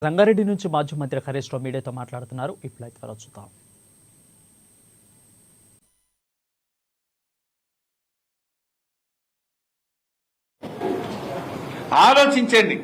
రంగారెడ్డి నుంచి మాజీ మంత్రి హరీష్ రావు మీడియాతో మాట్లాడుతున్నారు. ఇప్పుడైతే చూద్దాం. ఆలోచించండి.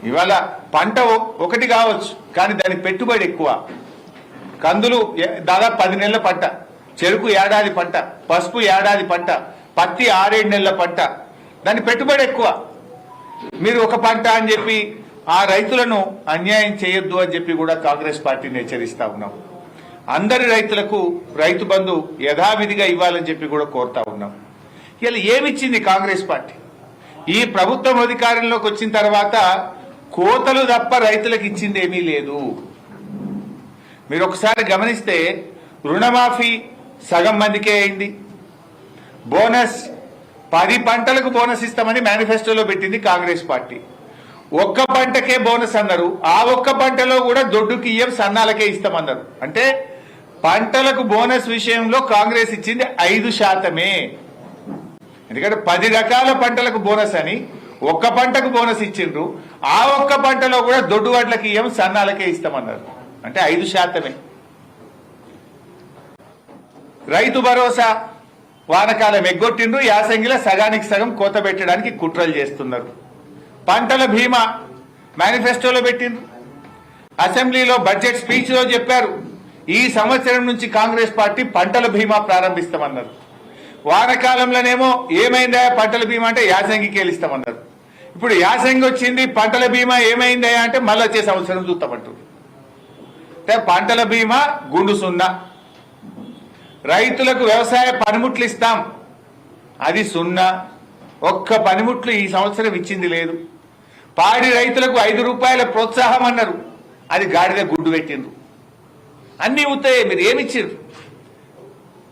ఇవాళ పంట ఒకటి కావచ్చు, కానీ దాని పెట్టుబడి ఎక్కువ. కందులు దాదాపు 10 నెలల పంట, చెరుకు ఏడాది పంట, పసుపు ఏడాది పంట, పత్తి 6-7 నెలల పంట. దాని పెట్టుబడి ఎక్కువ. మీరు ఒక పంట అని చెప్పి ఆ రైతులను అన్యాయం చేయొద్దు అని చెప్పి కూడా కాంగ్రెస్ పార్టీని హెచ్చరిస్తా ఉన్నాం. అందరి రైతులకు రైతు బంధు యథావిధిగా ఇవ్వాలని చెప్పి కూడా కోరుతా ఉన్నాం. ఇలా ఏమిచ్చింది కాంగ్రెస్ పార్టీ? ఈ ప్రభుత్వం అధికారంలోకి వచ్చిన తర్వాత కోతలు తప్ప రైతులకు ఇచ్చింది ఏమీ లేదు. మీరు ఒకసారి గమనిస్తే రుణమాఫీ సగం మందికే అయింది. బోనస్ 10 పంటలకు బోనస్ ఇస్తామని మేనిఫెస్టోలో పెట్టింది కాంగ్రెస్ పార్టీ. ఒక్క పంటకే బోనస్ అన్నారు. ఆ ఒక్క పంటలో కూడా దొడ్డుకి ఇయ్యం, సన్నాలకే ఇస్తామన్నారు. అంటే పంటలకు బోనస్ విషయంలో కాంగ్రెస్ ఇచ్చింది 5%. ఎందుకంటే 10 రకాల పంటలకు బోనస్ అని ఒక్క పంటకు బోనస్ ఇచ్చిండ్రు. ఆ ఒక్క పంటలో కూడా దొడ్డు వాట్లకి ఇయ్యం, సన్నాలకే ఇస్తామన్నారు. అంటే 5%. రైతు భరోసా వానకాలం ఎగ్గొట్టిండ్రు. యాసంగిలో సగానికి సగం కోత పెట్టడానికి కుట్రలు చేస్తున్నారు. పంటల బీమా మేనిఫెస్టోలో పెట్టిండ్రు. అసెంబ్లీలో బడ్జెట్ స్పీచ్ లో చెప్పారు, ఈ సంవత్సరం నుంచి కాంగ్రెస్ పార్టీ పంటల బీమా ప్రారంభిస్తామన్నారు. వానకాలంలోనేమో ఏమైందా పంటల బీమా అంటే యాసంగికి వెళ్ళిస్తామన్నారు. ఇప్పుడు యాసంగి వచ్చింది, పంటల బీమా ఏమైందా అంటే మళ్ళీ వచ్చే సంవత్సరం చూస్తామంటారు. అంటే పంటల బీమా గుండు సున్నా. రైతులకు వ్యవసాయ పనిముట్లు ఇస్తాం, అది సున్నా. ఒక్క పనిముట్లు ఈ సంవత్సరం ఇచ్చింది లేదు. పాడి రైతులకు 5 రూపాయల ప్రోత్సాహం అన్నారు, అది గాడిద గుడ్డు పెట్టిండ్రు. అన్నీ అవుతాయి. మీరు ఏమిచ్చిండ్రు?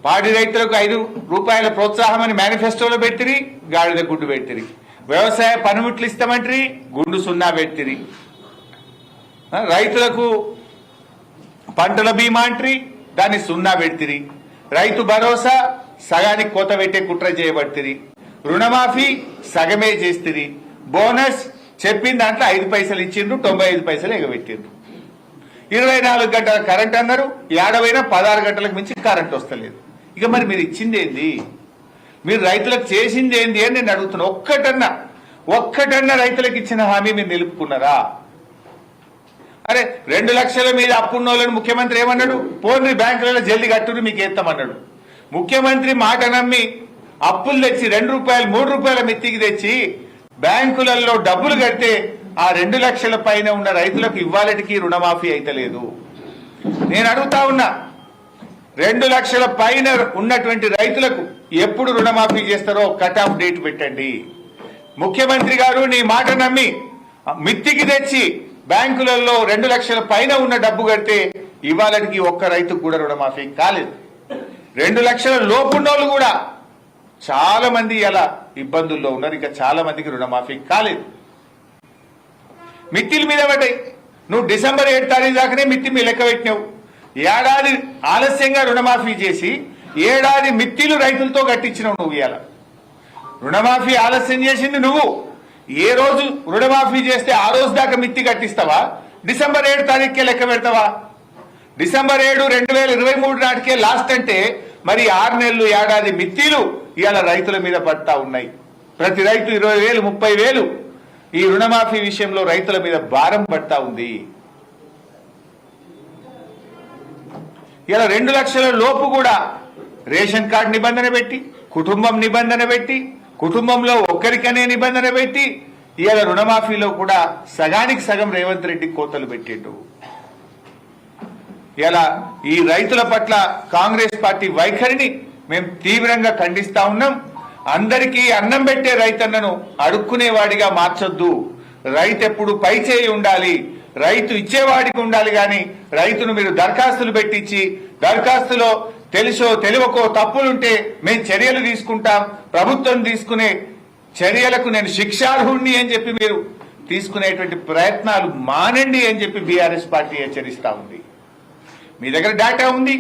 పాడి రైతులకు 5 రూపాయల ప్రోత్సాహం అని మేనిఫెస్టోలో పెట్టిరి, గాడిద గుడ్డు పెట్టిరి. వ్యవసాయ పనిముట్లు ఇస్తామంటారి, గుండు సున్నా పెట్టిరి. రైతులకు పంటల బీమా అంటారి, దాన్ని సున్నా పెడితిరి. రైతు భరోసా సగానికి కోత పెట్టే కుట్ర చేయబడితిరి. రుణమాఫీ సగమే చేస్తుంది. బోనస్ చెప్పిన దాంట్లో 5 పైసలు ఇచ్చిండ్రు, 95 పైసలు ఎగబెట్టిండ్రు. 24 గంటల కరెంట్ అన్నారు, ఏడవైనా 16 గంటలకు మించి కరెంట్ వస్తలేదు. ఇక మరి మీరు ఇచ్చింది ఏంది? మీరు రైతులకు చేసింది ఏంది అని నేను అడుగుతున్నా. ఒక్కటన్నా రైతులకు ఇచ్చిన హామీ మీరు నిలుపుకున్నారా? అరే 2 లక్షల మీద అప్పున్నోళ్ళని ముఖ్యమంత్రి ఏమన్నాడు? పోనీ బ్యాంకులలో జల్దీ కట్టుని మీకు ఎత్తామన్నాడు. ముఖ్యమంత్రి మాట నమ్మి అప్పులు తెచ్చి 2 రూపాయలు 3 రూపాయల మిత్తికి తెచ్చి బ్యాంకులలో డబ్బులు కడితే ఆ 2 లక్షల పైన ఉన్న రైతులకు ఇవ్వాలటికి రుణమాఫీ అయితలేదు. నేను అడుగుతా ఉన్నా, 2 లక్షల పైన ఉన్నటువంటి రైతులకు ఎప్పుడు రుణమాఫీ చేస్తారో కట్ ఆఫ్ డేట్ పెట్టండి. ముఖ్యమంత్రి గారు నీ మాట నమ్మి మిత్తికి తెచ్చి బ్యాంకులలో 2 లక్షల పైన ఉన్న డబ్బు కడితే ఇవాళకి ఒక్క రైతుకు కూడా రుణమాఫీ కాలేదు. 2 లక్షల లోపున్నోళ్ళు కూడా చాలా మంది ఇలా ఇబ్బందుల్లో ఉన్నారు. ఇంకా చాలా మందికి రుణమాఫీ కాలేదు. మిత్తిల మీద పడ్డాయి. నువ్వు డిసెంబర్ 7 తారీఖు దాకానే మిత్తి మీ లెక్క పెట్టినావు. ఏడాది ఆలస్యంగా రుణమాఫీ చేసి ఏడాది మిత్తిలు రైతులతో కట్టించినావు. నువ్వు ఇవాళ రుణమాఫీ ఆలస్యం చేసింది నువ్వు. ఏ రోజు రుణమాఫీ చేస్తే ఆ రోజు దాకా మిత్తి కట్టిస్తావా? డిసెంబర్ 7 తారీఖుకే లెక్క పెడతావా? డిసెంబర్ 7, 2023 నాటికే లాస్ట్ అంటే మరి 6 నెలలు ఏడాది మిత్తిలు ఇవాళ రైతుల మీద పడతా ఉన్నాయి. ప్రతి రైతు 20,000, 30,000 ఈ రుణమాఫీ విషయంలో రైతుల మీద భారం పడతా ఉంది. ఇలా 2 లక్షల లోపు కూడా రేషన్ కార్డు నిబంధన పెట్టి, కుటుంబం నిబంధన పెట్టి, కుటుంబంలో ఒక్కరికనే నిబంధన పెట్టి ఇవాళ రుణమాఫీలో కూడా సగానికి సగం రేవంత్ రెడ్డి కోతలు పెట్టిండు. ఇలా ఈ రైతుల పట్ల కాంగ్రెస్ పార్టీ వైఖరిని మేము తీవ్రంగా ఖండిస్తా ఉన్నాం. అందరికీ అన్నం పెట్టే రైతన్నను అడుక్కునేవాడిగా మార్చొద్దు. రైతు ఎప్పుడు పై చేయి ఉండాలి, రైతు ఇచ్చేవాడికి ఉండాలి. కానీ రైతును మీరు దరఖాస్తులు పెట్టించి దరఖాస్తులో తెలుసో తెలియకో తప్పులుంటే మేము చర్యలు తీసుకుంటాం, ప్రభుత్వం తీసుకునే చర్యలకు నేను శిక్షార్హుణ్ణి అని చెప్పి మీరు తీసుకునేటువంటి ప్రయత్నాలు మానండి అని చెప్పి బీఆర్ఎస్ పార్టీ హెచ్చరిస్తా ఉంది. మీ దగ్గర డేటా ఉంది,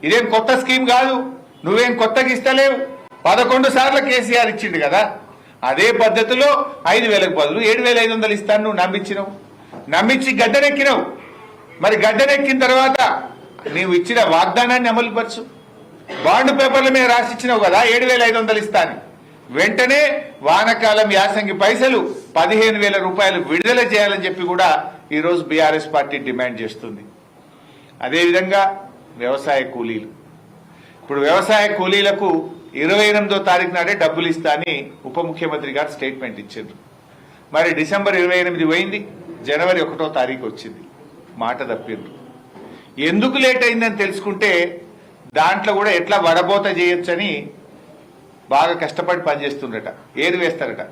ఇదేం కొత్త స్కీమ్ కాదు, నువ్వేం కొత్తగా ఇస్తలేవు. 11 సార్లు కేసీఆర్ ఇచ్చిండు కదా, అదే పద్ధతిలో 5,000కు బదులు 7,500 ఇస్తాను నువ్వు నమ్మించినావు. నమ్మించి గద్దెనెక్కినావు. మరి గద్దెనెక్కిన తర్వాత నీవు ఇచ్చిన వాగ్దానాన్ని అమలుపరచు. బాండ్ పేపర్ల మీద రాసిచ్చినావు కదా 7,500 ఇస్తాను. వెంటనే వానకాలం యాసంగి పైసలు 15,000 రూపాయలు విడుదల చేయాలని చెప్పి కూడా ఈరోజు బీఆర్ఎస్ పార్టీ డిమాండ్ చేస్తుంది. అదేవిధంగా వ్యవసాయ కూలీలు, ఇప్పుడు వ్యవసాయ కూలీలకు 28వ తారీఖు నాడే డబ్బులు ఇస్తా అని ఉప ముఖ్యమంత్రి గారు స్టేట్మెంట్ ఇచ్చారు. మరి డిసెంబర్ 28 పోయింది, జనవరి 1వ తారీఖు వచ్చింది, మాట తప్పిండ్రు. ఎందుకు లేట్ అయిందని తెలుసుకుంటే దాంట్లో కూడా ఎట్లా వడబోత చేయొచ్చని బాగా కష్టపడి పనిచేస్తుండట, ఏరు వేస్తారట.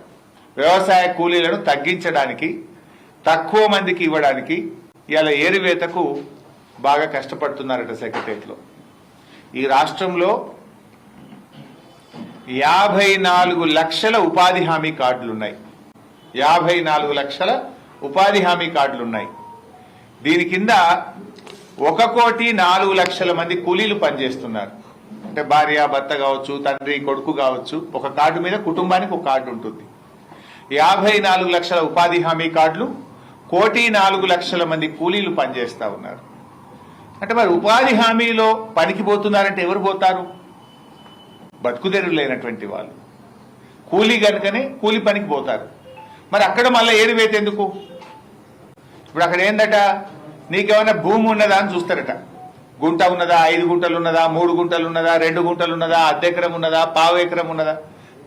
వ్యవసాయ కూలీలను తగ్గించడానికి, తక్కువ మందికి ఇవ్వడానికి ఇలా ఏరువేతకు బాగా కష్టపడుతున్నారట సెక్రటరియట్లో. ఈ రాష్ట్రంలో 54 లక్షల ఉపాధి హామీ కార్డులున్నాయి. 54 లక్షల ఉపాధి హామీ కార్డులున్నాయి. దీని కింద 1,04,00,000 మంది కూలీలు పనిచేస్తున్నారు. అంటే భార్య భర్త కావచ్చు, తండ్రి కొడుకు కావచ్చు, ఒక కార్డు మీద కుటుంబానికి ఒక కార్డు ఉంటుంది. 54 లక్షల ఉపాధి హామీ కార్డులు, 1,04,00,000 మంది కూలీలు పనిచేస్తా ఉన్నారు. అంటే మరి ఉపాధి హామీలో పనికి పోతున్నారంటే ఎవరు పోతారు? బతుకుదెరువు లేనటువంటి వాళ్ళు. కూలీ కనుకనే కూలి పనికి పోతారు. మరి అక్కడ మళ్ళీ ఏరువేత ఎందుకు? ఇప్పుడు అక్కడ ఏందట, నీకేమైనా భూమి ఉన్నదా అని చూస్తారట. గుంట ఉన్నదా, 5 గుంటలు ఉన్నదా, 3 గుంటలు ఉన్నదా, 2 గుంటలు ఉన్నదా, అర్ధెకరం ఉన్నదా, పావు ఎకరం ఉన్నదా?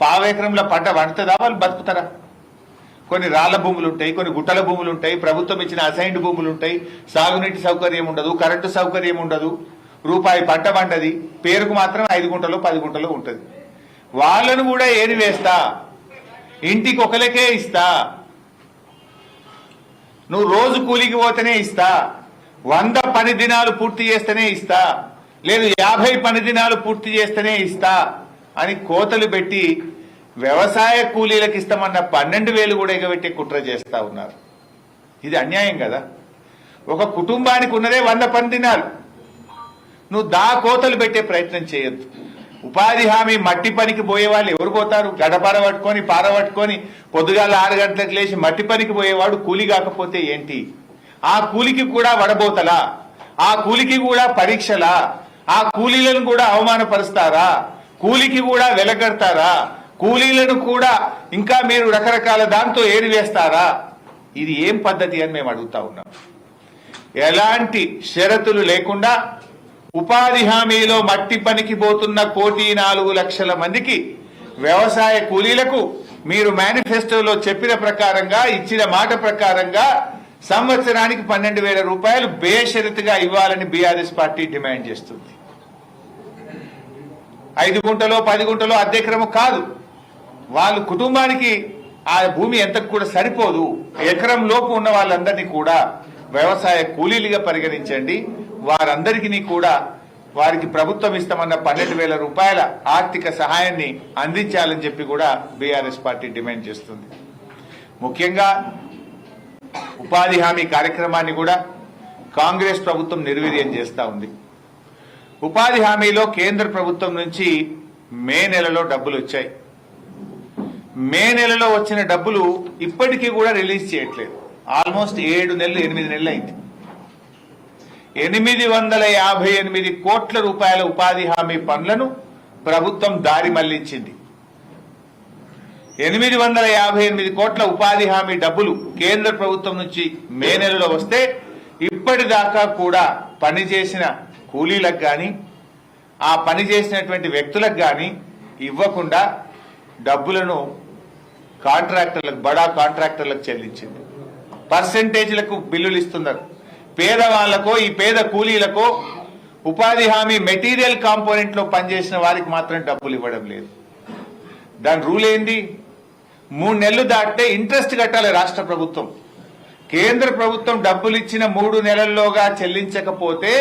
పావు ఎకరంలో పంట పండుతుందా? వాళ్ళు బతుకుతారా? కొన్ని రాళ్ల భూములు ఉంటాయి, కొన్ని గుట్టల భూములు ఉంటాయి, ప్రభుత్వం ఇచ్చిన అసైన్డ్ భూములు ఉంటాయి, సాగునీటి సౌకర్యం ఉండదు, కరెంటు సౌకర్యం ఉండదు, రూపాయి పంట పంటది, పేరుకు మాత్రం 5 గుంటలు 10 గుంటలు ఉంటుంది. వాళ్ళను కూడా ఏరి వేస్తా, ఇంటికి ఒకరికే ఇస్తా, నువ్వు రోజు కూలికి పోతేనే ఇస్తా, 100 పని దినాలు పూర్తి చేస్తేనే ఇస్తా, లేదు 50 పని దినాలు పూర్తి చేస్తేనే ఇస్తా అని కోతలు పెట్టి వ్యవసాయ కూలీలకు ఇస్తామన్న 12,000 కూడా ఎగబెట్టే కుట్ర చేస్తా ఉన్నారు. ఇది అన్యాయం కదా. ఒక కుటుంబానికి ఉన్నదే 100 పని దినాలు. నువ్వు కోతలు పెట్టే ప్రయత్నం చేయొద్దు. ఉపాధి హామీ మట్టి పనికి పోయే వాళ్ళు ఎవరు పోతారు? గడపార పట్టుకొని పార పట్టుకొని పొద్దుగాల 6 గంటలకు లేచి మట్టి పనికి పోయేవాడు కూలి కాకపోతే ఏంటి? ఆ కూలికి కూడా వడబోతలా? ఆ కూలికి కూడా పరీక్షలా? ఆ కూలీలను కూడా అవమానపరుస్తారా? కూలికి కూడా వెలగడతారా? కూలీలను కూడా ఇంకా మీరు రకరకాల దాంతో ఏరివేస్తారా? ఇది ఏం పద్ధతి అని మేము అడుగుతా ఉన్నాం. ఎలాంటి షరతులు లేకుండా ఉపాధి హామీలో మట్టి పనికి పోతున్న 1,04,00,000 మందికి వ్యవసాయ కూలీలకు మీరు మేనిఫెస్టోలో చెప్పిన ప్రకారంగా, ఇచ్చిన మాట ప్రకారంగా సంవత్సరానికి 12,000 రూపాయలు బేషరతుగా ఇవ్వాలని బీఆర్ఎస్ పార్టీ డిమాండ్ చేస్తుంది. 5 గుంటలో 10 గుంటలో అర్ధెకరము కాదు, వాళ్ళు కుటుంబానికి ఆ భూమి ఎంతకు కూడా సరిపోదు. ఎకరం లోపు ఉన్న వాళ్ళందరినీ కూడా వ్యవసాయ కూలీలుగా పరిగణించండి. వారందరికీ కూడా వారికి ప్రభుత్వం ఇస్తామన్న 12,000 రూపాయల ఆర్థిక సహాయాన్ని అందించాలని చెప్పి కూడా బీఆర్ఎస్ పార్టీ డిమాండ్ చేస్తుంది. ముఖ్యంగా ఉపాధి హామీ కార్యక్రమాన్ని కూడా కాంగ్రెస్ ప్రభుత్వం నిర్వీర్యం చేస్తా ఉంది. ఉపాధి హామీలో కేంద్ర ప్రభుత్వం నుంచి మే నెలలో డబ్బులు వచ్చాయి. మే నెలలో వచ్చిన డబ్బులు ఇప్పటికీ కూడా రిలీజ్ చేయట్లేదు. ఆల్మోస్ట్ 7 నెలలు 8 నెలలు అయింది. 858 కోట్ల రూపాయల ఉపాధి హామీ పనులను ప్రభుత్వం దారి మళ్లించింది. 858 కోట్ల ఉపాధి హామీ డబ్బులు కేంద్ర ప్రభుత్వం నుంచి మే నెలలో వస్తే ఇప్పటిదాకా కూడా పనిచేసిన కూలీలకు కానీ, ఆ పని చేసినటువంటి వ్యక్తులకు కానీ ఇవ్వకుండా డబ్బులను కాంట్రాక్టర్లకు, బడా కాంట్రాక్టర్లకు చెల్లించింది. పర్సెంటేజ్లకు బిల్లులు ఇస్తున్నారు. పేదవాళ్లకో, ఈ పేద కూలీలకో, ఉపాధి హామీ మెటీరియల్ కాంపోనెంట్ లో పనిచేసిన వారికి మాత్రం డబ్బులు ఇవ్వడం లేదు. దాని రూల్ ఏంది? 3 నెలలు దాటితే ఇంట్రెస్ట్ కట్టాలి రాష్ట్ర ప్రభుత్వం. కేంద్ర ప్రభుత్వం డబ్బులు ఇచ్చిన 3 నెలల్లోగా చెల్లించకపోతే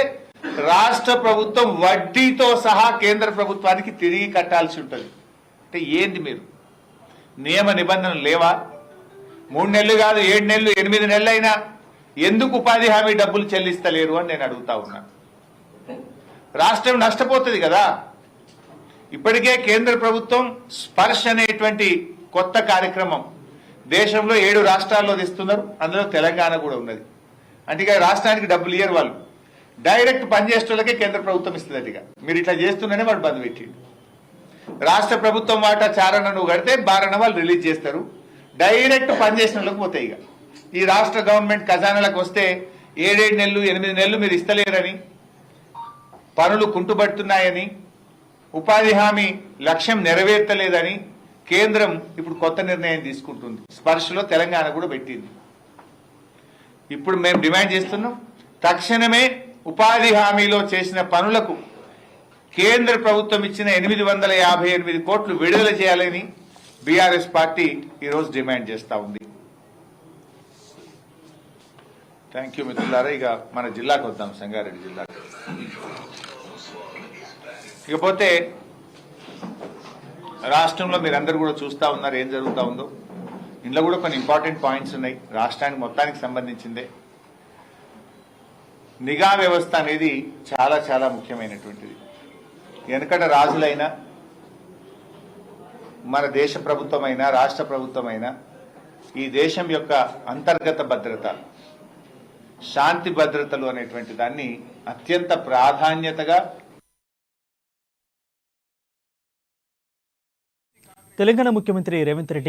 రాష్ట్ర ప్రభుత్వం వడ్డీతో సహా కేంద్ర ప్రభుత్వానికి తిరిగి కట్టాల్సి ఉంటుంది. అంటే ఏంది మీరు నియమ నిబంధనలు లేవా? 3 నెలలు కాదు, 7 నెలలు 8 నెలలు అయినా ఎందుకు ఉపాధి హామీ డబ్బులు చెల్లిస్తలేరు అని నేను అడుగుతా ఉన్నా. రాష్ట్రం నష్టపోతుంది కదా. ఇప్పటికే కేంద్ర ప్రభుత్వం స్పర్శ్ అనేటువంటి కొత్త కార్యక్రమం, దేశంలో 7 రాష్ట్రాల్లో తెస్తున్నారు, అందులో తెలంగాణ కూడా ఉన్నది. అంటే ఇక రాష్ట్రానికి డబ్బులు ఇయ్యరు వాళ్ళు, డైరెక్ట్ పనిచేసేటోళ్ళకే కేంద్ర ప్రభుత్వం ఇస్తుంది. ఇక మీరు ఇట్లా చేస్తున్నానే వాడు బంద్ పెట్టిండు. రాష్ట్ర ప్రభుత్వం వాటా చారణ నువ్వు కడితే బారణ వాళ్ళు రిలీజ్ చేస్తారు, డైరెక్ట్ పనిచేసిన వాళ్ళకి పోతాయి. ఇక ఈ రాష్ట్ర గవర్నమెంట్ ఖజానాలకు వస్తే 7 నెలలు 8 నెలలు మీరు ఇస్తలేరని, పనులు కుంటుబడుతున్నాయని, ఉపాధి హామీ లక్ష్యం నెరవేర్తలేదని కేంద్రం ఇప్పుడు కొత్త నిర్ణయం తీసుకుంటుంది. స్పర్శలో తెలంగాణ కూడా పెట్టింది. ఇప్పుడు మేము డిమాండ్ చేస్తున్నాం, తక్షణమే ఉపాధి హామీలో చేసిన పనులకు కేంద్ర ప్రభుత్వం ఇచ్చిన 858 కోట్లు విడుదల చేయాలని బీఆర్ఎస్ పార్టీ ఈరోజు డిమాండ్ చేస్తా ఉంది. థ్యాంక్ యూ మిత్రులారా. ఇక మన జిల్లాకు వద్దాం, సంగారెడ్డి జిల్లాకు. ఇకపోతే రాష్ట్రంలో మీరందరూ కూడా చూస్తూ ఉన్నారు ఏం జరుగుతూ ఉందో. ఇందులో కూడా కొన్ని ఇంపార్టెంట్ పాయింట్స్ ఉన్నాయి, రాష్ట్రానికి మొత్తానికి సంబంధించిందే. నిఘా వ్యవస్థ అనేది చాలా చాలా ముఖ్యమైనటువంటిది. వెనకట రాజులైనా, మన దేశ ప్రభుత్వమైనా, రాష్ట్ర ప్రభుత్వమైనా ఈ దేశం యొక్క అంతర్గత భద్రత, శాంతి భద్రతలు అనేటువంటి దాన్ని అత్యంత ప్రాధాన్యతగా తెలంగాణ ముఖ్యమంత్రి రేవంత్ రెడ్డి